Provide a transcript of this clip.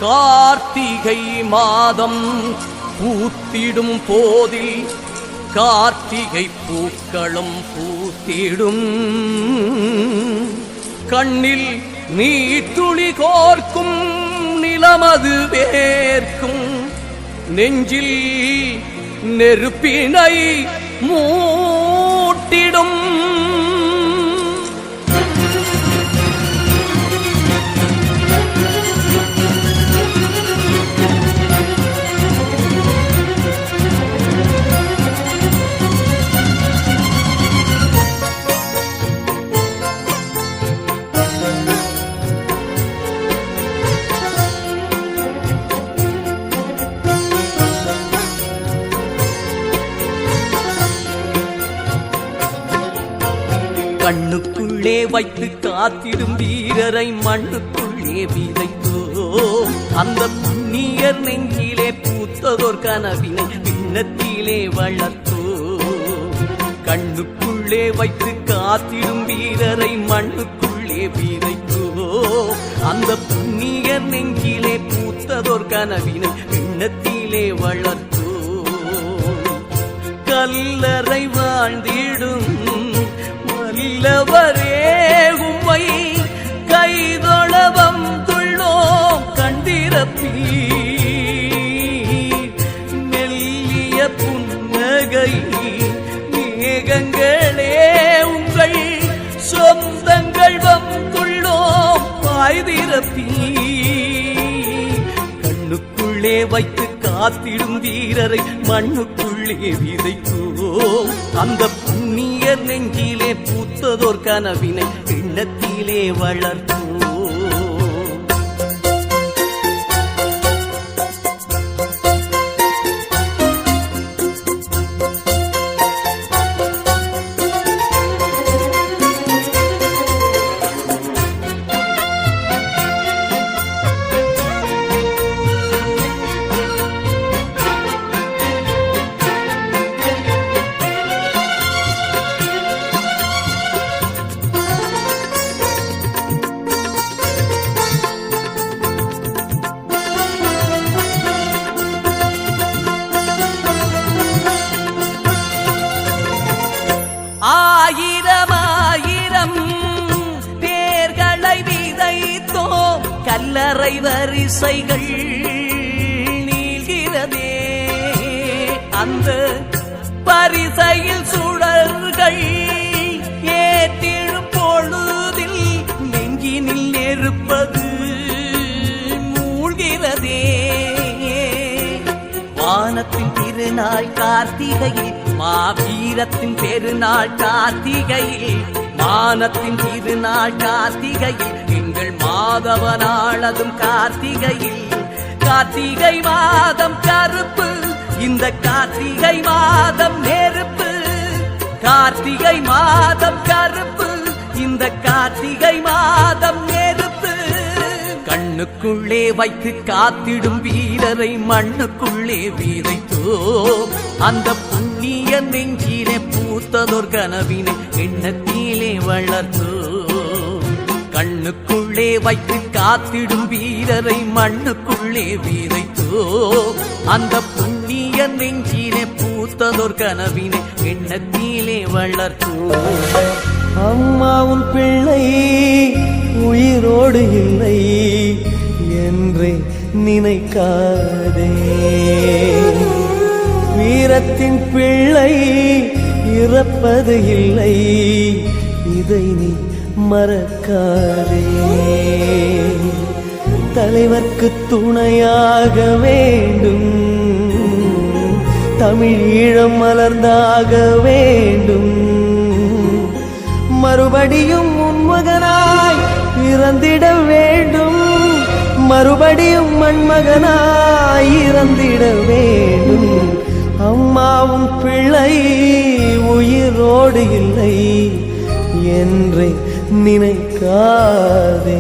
கார்த்திகை மாதம் பூத்திடும் போதில் கார்த்திகை பூக்களும் பூத்திடும். கண்ணில் நீட்டுளி கோர்க்கும் நிலமது வேர்க்கும், நெஞ்சில் நெருப்பினை மூட்டிடும். கண்ணுக்குள்ளே வைத்து காத்திடும் வீரரை மண்ணுக்குள்ளே விதைத்தோ. அந்த புண்ணியர் நெஞ்சிலே பூத்ததோர் கனவினை பின்னத்திலே வளர்த்தோ. கண்ணுக்குள்ளே வைத்து காத்திடும் வீரரை மண்ணுக்குள்ளே விதைத்தோ. அந்த புண்ணியர் நெஞ்சிலே பூத்ததோர் கனவினை பின்னத்திலே வளர்த்தோ. கல்லறை வாழ்ந்திடும் இல்லவரே உம்மை கைதொழவம் துள்ளோம் கண்டிரப்பி. மெல்லிய புன்னகை மேகங்களே உங்கள் சொந்தங்கள் வந்துள்ளோம் பாய்திரப்பி. கண்ணுக்குள்ளே வைத்து காத்திடும் வீரரை மண்ணுக்குள்ளே விதைத்தோம். அந்த புண்ணியர் நெஞ்சிலே பூத்ததோர் கனவினை எண்ணத்திலே வளர்த்தோம். ஆயிரம் ஆயிரம் பேர்களை விதைத்தோம். கல்லறை வரிசைகள் நீள்கிறதே. அந்த பரிசையில் சுடர்கள் ஏற்றிடும் பொழுதில் நெஞ்சினில் நெருப்பது மூழ்கிறதே. வானத்தின் திருநாள் கார்த்திகையில் மாவீரத்தின் பெருநாள் கார்த்திகையில், மானத்தின் திருநாள் கார்த்திகையில், எங்கள் மாதவனாளதும் கார்த்திகையில். கார்த்திகை மாதம் கருப்பு, இந்த கார்த்திகை மாதம் நெருப்பு. கார்த்திகை மாதம் கருப்பு, இந்த கார்த்திகை மாதம் நெருப்பு. கண்ணுக்குள்ளே வைத்து காத்திடும் வீரரை மண்ணுக்குள்ளே விதைத்தோ. அந்த புண்ணிய நெஞ்சிலே பூத்ததோர் கனவினை எண்ணத்திலே வளர்த்தோ. கண்ணுக்குள்ளே வைத்து காத்திடும் வீரரை மண்ணுக்குள்ளே விதைத்தோ. அந்த புண்ணிய நெஞ்சிலே பூத்ததோர் கனவினை எண்ணத்திலே வளர்த்தோ. அம்மாவும் பிள்ளை உயிரோடு இல்லை என்றே நினைக்காதே. வீரத்தின் பிள்ளை இறப்பது இல்லை, இதை நீ மறக்காதே. தலைவர்க்கு துணையாக வேண்டும், தமிழீழம் மலர்ந்தாக வேண்டும். மறுபடியும் உன்மகனாய் பிறந்திட வேண்டும், மறுபடியும் மண்மகனாய் இறந்திட வேண்டும். அம்மாவும் பிள்ளை உயிரோடு இல்லை என்றே நினைக்காதே.